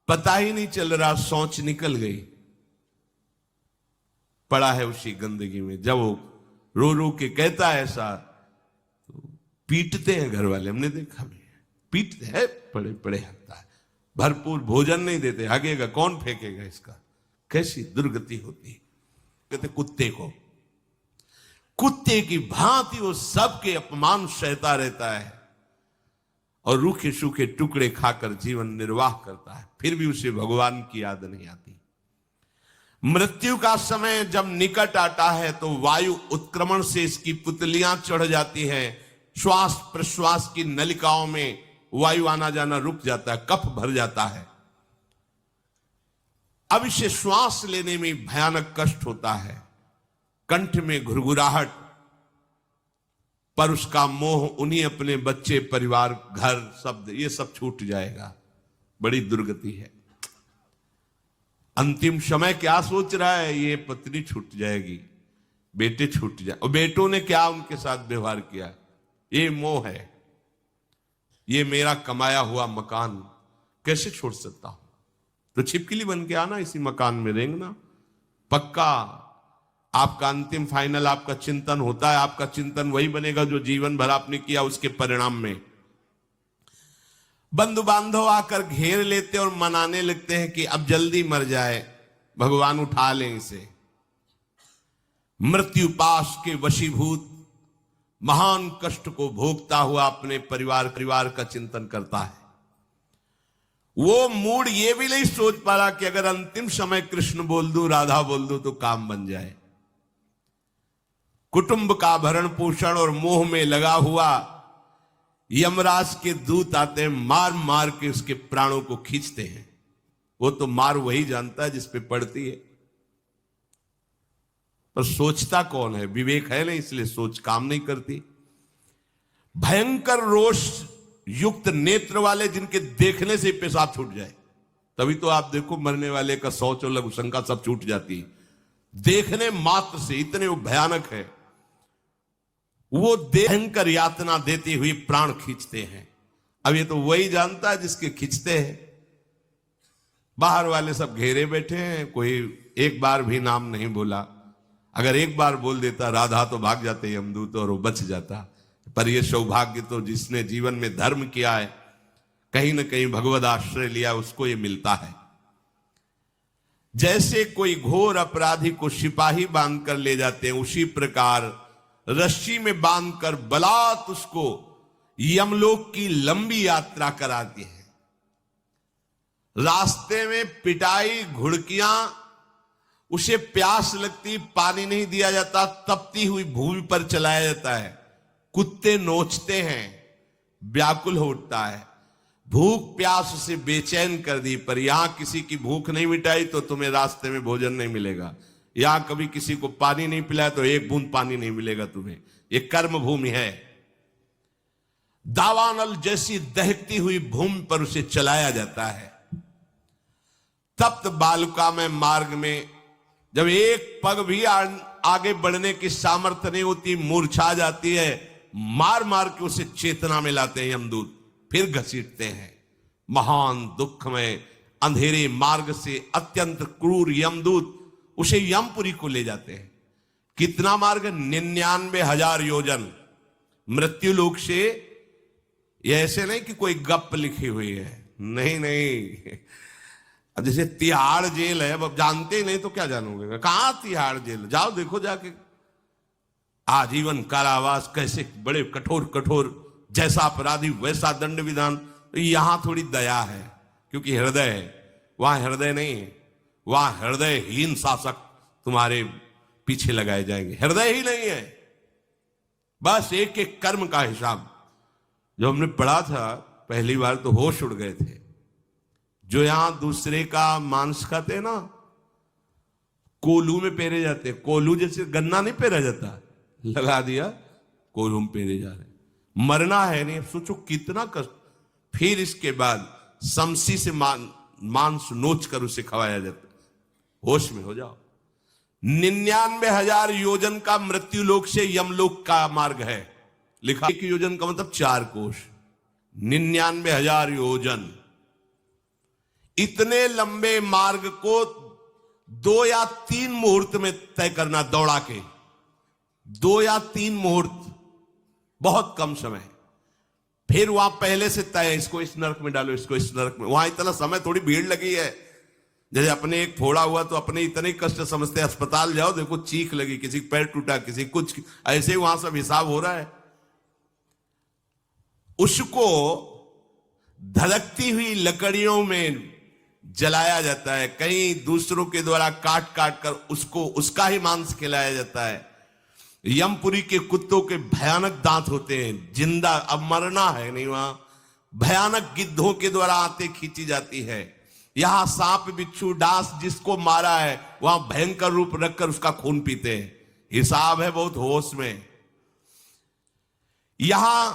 पता ही नहीं चल रहा, सोच निकल गई, पड़ा है उसी गंदगी में। जब वो रो रो के कहता है ऐसा, तो पीटते हैं घर वाले, हमने देखा भी है, पीटते हैं, पड़े पड़े हकता है, भरपूर भोजन नहीं देते, हगेगा कौन, फेंकेगा इसका। कैसी दुर्गति होती है। कहते कुत्ते को, कुत्ते की भांति वो सबके अपमान सहता रहता है और रूखे सूखे टुकड़े खाकर जीवन निर्वाह करता है, फिर भी उसे भगवान की याद नहीं आती। मृत्यु का समय जब निकट आता है तो वायु उत्क्रमण से इसकी पुतलियां चढ़ जाती हैं, श्वास प्रश्वास की नलिकाओं में वायु आना जाना रुक जाता है, कफ भर जाता है। अब इसे श्वास लेने में भयानक कष्ट होता है, कंठ में घुरघुराहट, पर उसका मोह उन्हीं अपने बच्चे, परिवार, घर, शब्द, ये सब छूट जाएगा। बड़ी दुर्गति है। अंतिम समय क्या सोच रहा है, ये पत्नी छूट जाएगी, बेटे छूट जाए, और बेटों ने क्या उनके साथ व्यवहार किया, ये मोह है, ये मेरा कमाया हुआ मकान कैसे छोड़ सकता हूं। तो छिपकली बन के आना, इसी मकान में रेंगना। पक्का आपका अंतिम फाइनल आपका चिंतन होता है, आपका चिंतन वही बनेगा जो जीवन भर आपने किया, उसके परिणाम में बंधु बांधव आकर घेर लेते और मनाने लगते हैं कि अब जल्दी मर जाए, भगवान उठा लें इसे। मृत्यु पाश के वशीभूत महान कष्ट को भोगता हुआ अपने परिवार का चिंतन करता है। वो मूड ये भी नहीं सोच पा रहा कि अगर अंतिम समय कृष्ण बोल दूं, राधा बोल दूं तो काम बन जाए। कुटुंब का भरण पोषण और मोह में लगा हुआ यमराज के दूत आते हैं, मार मार के उसके प्राणों को खींचते हैं। वो तो मार वही जानता है जिस पे पड़ती है, पर सोचता कौन है, विवेक है नहीं, इसलिए सोच काम नहीं करती। भयंकर रोष युक्त नेत्र वाले, जिनके देखने से पेशाब छूट जाए, तभी तो आप देखो मरने वाले का शौच और लघु शंका सब छूट जाती है, देखने मात्र से, इतने वो भयानक है। वो भयंकर यातना देती हुई प्राण खींचते हैं। अब ये तो वही जानता है जिसके खींचते हैं। बाहर वाले सब घेरे बैठे हैं, कोई एक बार भी नाम नहीं बोला। अगर एक बार बोल देता राधा तो भाग जाते यमदूत और वो बच जाता। पर ये सौभाग्य तो जिसने जीवन में धर्म किया है, कहीं ना कहीं भगवद आश्रय लिया, उसको ये मिलता है। जैसे कोई घोर अपराधी को सिपाही बांधकर ले जाते हैं, उसी प्रकार रस्सी में बांधकर बलात् उसको यमलोक की लंबी यात्रा कराती है। रास्ते में पिटाई, घुड़कियां, उसे प्यास लगती, पानी नहीं दिया जाता, तपती हुई भूमि पर चलाया जाता है। कुत्ते नोचते हैं, व्याकुल हो उठता है, भूख प्यास उसे बेचैन कर दी। पर यहां किसी की भूख नहीं मिटाई तो तुम्हें रास्ते में भोजन नहीं मिलेगा। यहां कभी किसी को पानी नहीं पिलाया तो एक बूंद पानी नहीं मिलेगा तुम्हें। ये कर्म भूमि है। दावानल जैसी दहकती हुई भूमि पर उसे चलाया जाता है। तप्त बालुका में मार्ग में जब एक पग भी आगे बढ़ने की सामर्थ्य नहीं होती, मूर्छा जाती है, मार मार के उसे चेतना में लाते हैं यमदूत, फिर घसीटते हैं। महान दुख में अंधेरे मार्ग से अत्यंत क्रूर यमदूत उसे यमपुरी को ले जाते हैं। कितना मार्ग? 99,000 योजन मृत्यु लोक से। यह ऐसे नहीं कि कोई गप लिखी हुई है, नहीं नहीं। अब जैसे तिहाड़ जेल है, अब जानते ही नहीं तो क्या जानोगे, कहां तिहाड़ जेल, जाओ देखो जाके। आजीवन कारावास, कैसे बड़े कठोर कठोर, जैसा अपराधी वैसा दंड विधान। यहां थोड़ी दया है क्योंकि हृदय है, वहां हृदय नहीं है। वहां हृदयहीन शासक तुम्हारे पीछे लगाए जाएंगे। हृदय ही नहीं है, बस एक एक कर्म का हिसाब। जो हमने पढ़ा था पहली बार तो होश उड़ गए थे। जो यहां दूसरे का मांस खाते ना, कोलू में पेरे जाते। कोलू जैसे गन्ना नहीं पेरा जाता, लगा दिया, कोलू में पेरे जा रहे। मरना है नहीं, सोचो कितना कष्ट। फिर इसके बाद शमशी से मांस नोच कर उसे खवाया जाता। होश में हो जाओ। 99,000 योजन का मृत्यु लोक से यमलोक का मार्ग है। लिखा एक योजन का मतलब 4 कोश। 99,000 योजन। इतने लंबे मार्ग को 2 या 3 मुहूर्त में तय करना, दौड़ा के 2 या 3 मुहूर्त, बहुत कम समय। फिर वहां पहले से तय, इसको इस नरक में डालो, इसको इस नरक में। वहां इतना समय, थोड़ी भीड़ लगी है। जैसे अपने एक फोड़ा हुआ तो अपने इतने कष्ट समझते, अस्पताल जाओ देखो चीख लगी, किसी का पैर टूटा, किसी कुछ, ऐसे ही वहां सब हिसाब हो रहा है। उसको धधकती हुई लकड़ियों में जलाया जाता है, कहीं दूसरों के द्वारा काट काट कर उसको, उसका ही मांस खिलाया जाता है। यमपुरी के कुत्तों के भयानक दांत होते हैं, जिंदा, अब मरना है नहीं, वहां भयानक गिद्धों के द्वारा आते खींची जाती है। यहां सांप बिच्छू डांस जिसको मारा है, वहां भयंकर रूप रखकर उसका खून पीते हैं। हिसाब है बहुत होश में। यहां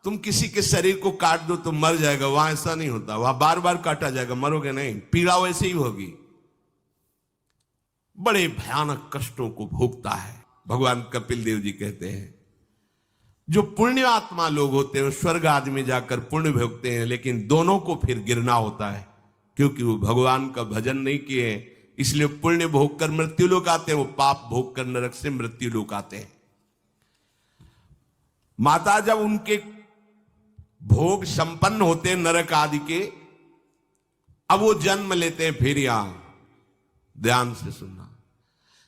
तुम किसी के शरीर को काट दो तो मर जाएगा, वहां ऐसा नहीं होता। वहां बार बार काटा जाएगा, मरोगे नहीं, पीड़ा वैसे ही होगी। बड़े भयानक कष्टों को भोगता है। भगवान कपिल देव जी कहते हैं, जो पुण्य आत्मा लोग होते हैं स्वर्ग आदि में जाकर पुण्य भोगते हैं, लेकिन दोनों को फिर गिरना होता है, क्योंकि वो भगवान का भजन नहीं किए, इसलिए पुण्य भोग कर मृत्यु लोक आते हैं, वो पाप भोग कर नरक से मृत्यु लोक आते हैं। माता जब उनके भोग संपन्न होते हैं नरक आदि के, अब वो जन्म लेते हैं। फिर यहां ध्यान से सुनना,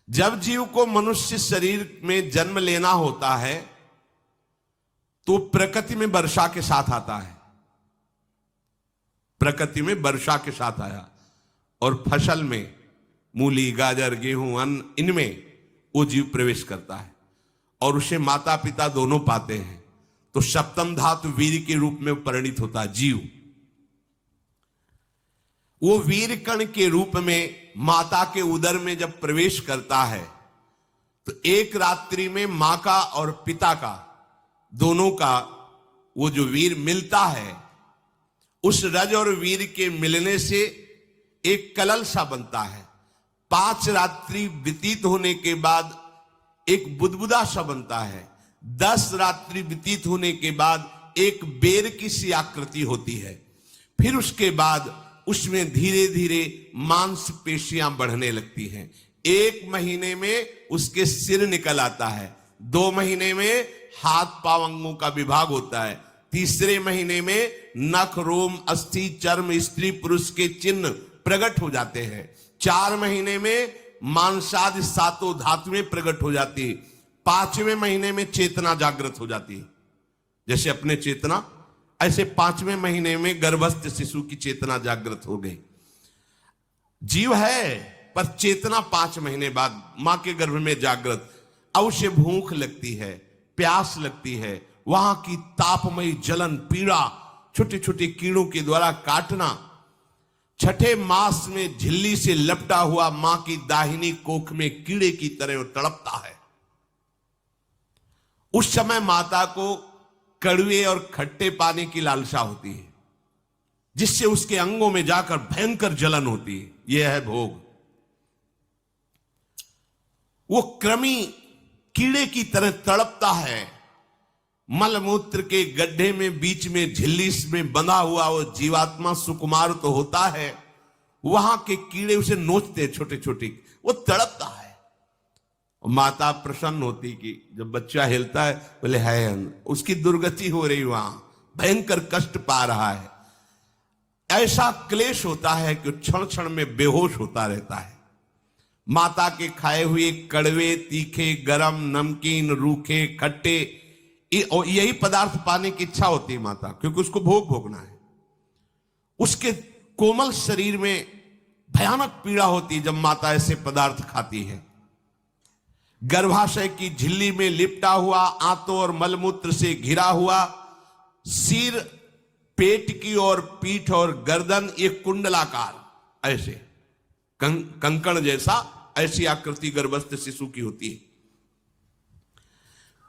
जब जीव को मनुष्य शरीर में जन्म लेना होता है तो प्रकृति में वर्षा के साथ आता है, प्रकृति में वर्षा के साथ आया, और फसल में मूली गाजर गेहूं अन्न, इनमें वो जीव प्रवेश करता है और उसे माता पिता दोनों पाते हैं। तो सप्तम धातु वीर के रूप में परिणित होता है जीव। वो वीर कण के रूप में माता के उदर में जब प्रवेश करता है तो एक रात्रि में मां का और पिता का, दोनों का वो जो वीर मिलता है, उस रज और वीर के मिलने से एक कलल सा बनता है। 5 रात्रि व्यतीत होने के बाद एक बुदबुदा सा बनता है। 10 रात्रि व्यतीत होने के बाद एक बेर की सी आकृति होती है। फिर उसके बाद उसमें धीरे धीरे मांसपेशियां बढ़ने लगती हैं। 1 महीने में उसके सिर निकल आता है, 2 महीने में हाथ पांव अंगों का विभाग होता है, तीसरे महीने में नख रोम अस्थि चर्म स्त्री पुरुष के चिन्ह प्रकट हो जाते हैं, 4 महीने में मांसादि 7 धातुएं प्रकट हो जाती है, 5वें महीने में चेतना जागृत हो जाती है। जैसे अपने चेतना, ऐसे 5वें महीने में गर्भस्थ शिशु की चेतना जागृत हो गई। जीव है पर चेतना 5 महीने बाद मां के गर्भ में जागृत। अब उसे भूख लगती है, प्यास लगती है, वहां की तापमयी जलन पीड़ा, छोटे छोटे कीड़ों के द्वारा काटना, 6ठे मास में झिल्ली से लपटा हुआ मां की दाहिनी कोख में कीड़े की तरह तड़पता है। उस समय माता को कड़वे और खट्टे पानी की लालसा होती है, जिससे उसके अंगों में जाकर भयंकर जलन होती है। यह है भोग। वो कृमि कीड़े की तरह तड़पता है, मलमूत्र के गड्ढे में बीच में झिल्ली में बंधा हुआ वो जीवात्मा सुकुमार तो होता है, वहां के कीड़े उसे नोचते छोटे छोटे, वो तड़पता है। माता प्रसन्न होती कि जब बच्चा हिलता है, बोले है उसकी दुर्गति हो रही, वहां भयंकर कष्ट पा रहा है। ऐसा क्लेश होता है कि क्षण क्षण में बेहोश होता रहता है। माता के खाए हुए कड़वे तीखे गरम नमकीन रूखे खट्टे यही पदार्थ पाने की इच्छा होती है माता, क्योंकि उसको भोग भोगना है। उसके कोमल शरीर में भयानक पीड़ा होती है जब माता ऐसे पदार्थ खाती है। गर्भाशय की झिल्ली में लिपटा हुआ, आंतों और मलमूत्र से घिरा हुआ सिर, पेट की और पीठ और गर्दन एक कुंडलाकार ऐसे कंकण जैसा, ऐसी आकृति गर्भस्थ शिशु की होती है।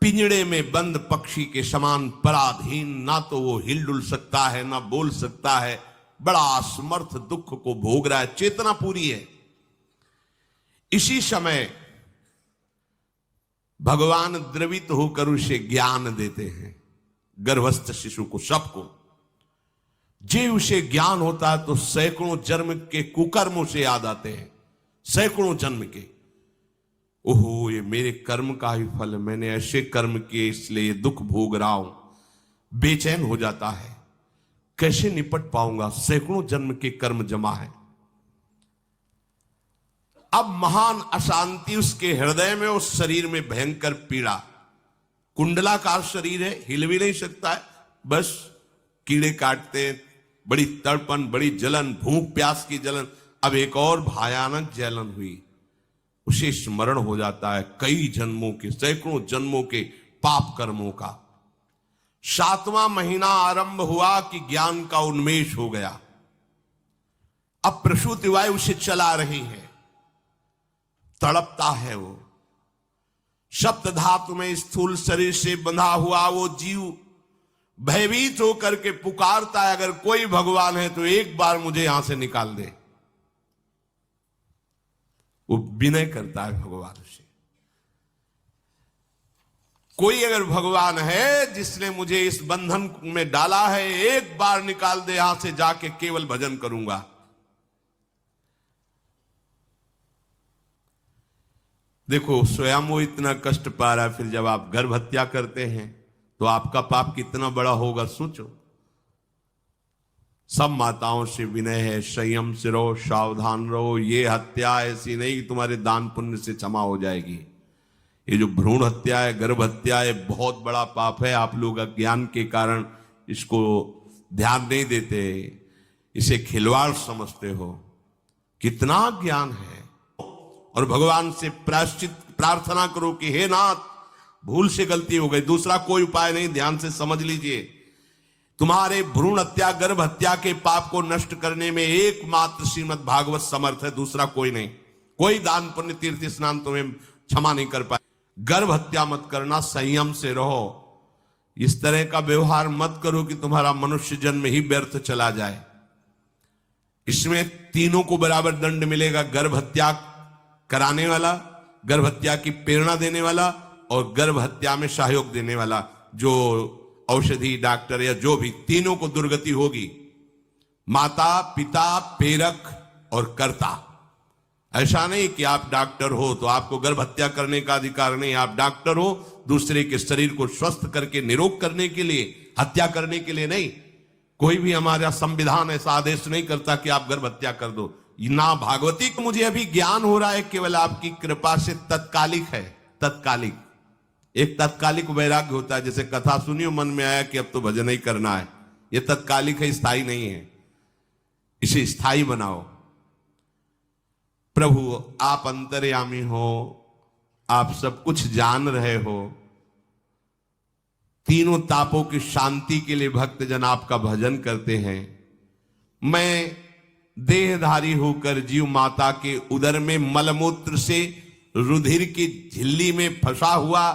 पिंजड़े में बंद पक्षी के समान पराधीन, ना तो वो हिलडुल सकता है ना बोल सकता है, बड़ा असमर्थ दुख को भोग रहा है, चेतना पूरी है। इसी समय भगवान द्रवित होकर उसे ज्ञान देते हैं, गर्भस्थ शिशु को, सबको। जे उसे ज्ञान होता है तो सैकड़ों जन्म के कुकर्मों से याद आते हैं, सैकड़ों जन्म के। ओहो, ये मेरे कर्म का ही फल, मैंने ऐसे कर्म किए इसलिए दुख भोग रहा हूं। बेचैन हो जाता है, कैसे निपट पाऊंगा, सैकड़ों जन्म के कर्म जमा है। अब महान अशांति उसके हृदय में, उस शरीर में भयंकर पीड़ा। कुंडलाकार शरीर है, हिल भी नहीं सकता है, बस कीड़े काटते हैं, बड़ी तड़पन, बड़ी जलन, भूख प्यास की जलन। अब एक और भयानक जलन हुई, उसे स्मरण हो जाता है कई जन्मों के, सैकड़ों जन्मों के पाप कर्मों का। 7वां महीना आरंभ हुआ कि ज्ञान का उन्मेष हो गया। अब प्रसूति वायु उसे चला रही है, तड़पता है वो। सप्त धातु में स्थूल शरीर से बंधा हुआ वो जीव भयभीत होकर के पुकारता है, अगर कोई भगवान है तो एक बार मुझे यहां से निकाल दे। वो विनय करता है भगवान से, कोई अगर भगवान है जिसने मुझे इस बंधन में डाला है, एक बार निकाल दे, यहां से जाके केवल भजन करूंगा। देखो, स्वयं वो इतना कष्ट पा रहा है, फिर जब आप गर्भ हत्या करते हैं तो आपका पाप कितना बड़ा होगा सोचो। सब माताओं से विनय है, संयम से रहो, सावधान रहो। ये हत्या ऐसी नहीं कि तुम्हारे दान पुण्य से क्षमा हो जाएगी। ये जो भ्रूण हत्या है, गर्भ हत्या है, बहुत बड़ा पाप है। आप लोग अज्ञान के कारण इसको ध्यान नहीं देते, इसे खिलवाड़ समझते हो। कितना ज्ञान है। और भगवान से प्रायश्चित प्रार्थना करो कि हे नाथ, भूल से गलती हो गई, दूसरा कोई उपाय नहीं। ध्यान से समझ लीजिए, तुम्हारे भ्रूण हत्या, गर्भ हत्या के पाप को नष्ट करने में एकमात्र श्रीमद् भागवत समर्थ है, दूसरा कोई नहीं। कोई दान पुण्य तीर्थ स्नान तुम्हें क्षमा नहीं कर पाए। गर्भ हत्या मत करना, संयम से रहो। इस तरह का व्यवहार मत करो कि तुम्हारा मनुष्य जन्म ही व्यर्थ चला जाए। इसमें तीनों को बराबर दंड मिलेगा, गर्भ हत्या कराने वाला, गर्भ हत्या की प्रेरणा देने वाला और गर्भ हत्या में सहयोग देने वाला। जो औषधि डॉक्टर या जो भी, तीनों को दुर्गति होगी। माता, पिता, प्रेरक और कर्ता। ऐसा नहीं कि आप डॉक्टर हो तो आपको गर्भ हत्या करने का अधिकार नहीं। आप डॉक्टर हो दूसरे के शरीर को स्वस्थ करके निरोग करने के लिए, हत्या करने के लिए नहीं। कोई भी हमारा संविधान ऐसा आदेश नहीं करता कि आप गर्भ हत्या कर दो। ना भागवती को मुझे अभी ज्ञान हो रहा है, केवल आपकी कृपा से तत्कालिक है। तत्कालिक, एक तत्कालिक वैराग्य होता है, जैसे कथा सुनियो मन में आया कि अब तो भजन ही करना है। यह तत्कालिक है, स्थायी नहीं है। इसे स्थायी बनाओ। प्रभु आप अंतर्यामी हो, आप सब कुछ जान रहे हो। तीनों तापों की शांति के लिए भक्तजन आपका भजन करते हैं। मैं देहधारी होकर जीव माता के उदर में मलमूत्र से रुधिर की झिल्ली में फंसा हुआ,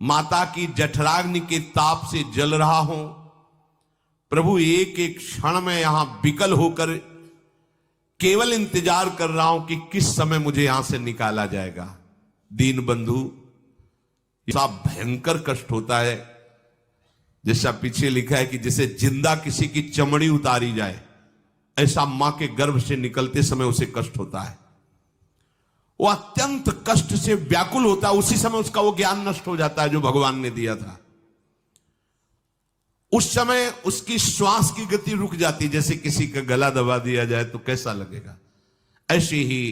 माता की जठराग्नि के ताप से जल रहा हूं। प्रभु एक एक क्षण में यहां विकल होकर केवल इंतजार कर रहा हूं कि किस समय मुझे यहां से निकाला जाएगा। दीन बंधु, ऐसा भयंकर कष्ट होता है, जैसा पीछे लिखा है कि जैसे जिंदा किसी की चमड़ी उतारी जाए, ऐसा मां के गर्भ से निकलते समय उसे कष्ट होता है। वो अत्यंत कष्ट से व्याकुल होता है। उसी समय उसका वो ज्ञान नष्ट हो जाता है जो भगवान ने दिया था। उस समय उसकी श्वास की गति रुक जाती, जैसे किसी का गला दबा दिया जाए तो कैसा लगेगा। ऐसे ही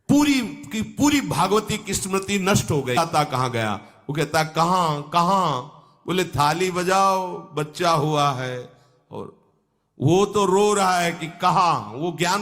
पूरी की पूरी भागवती की स्मृति नष्ट हो गई। कहां गया? वो कहता कहां कहां? बोले थाली बजाओ, बच्चा हुआ है। और वो तो रो रहा है कि कहां। वो ज्ञान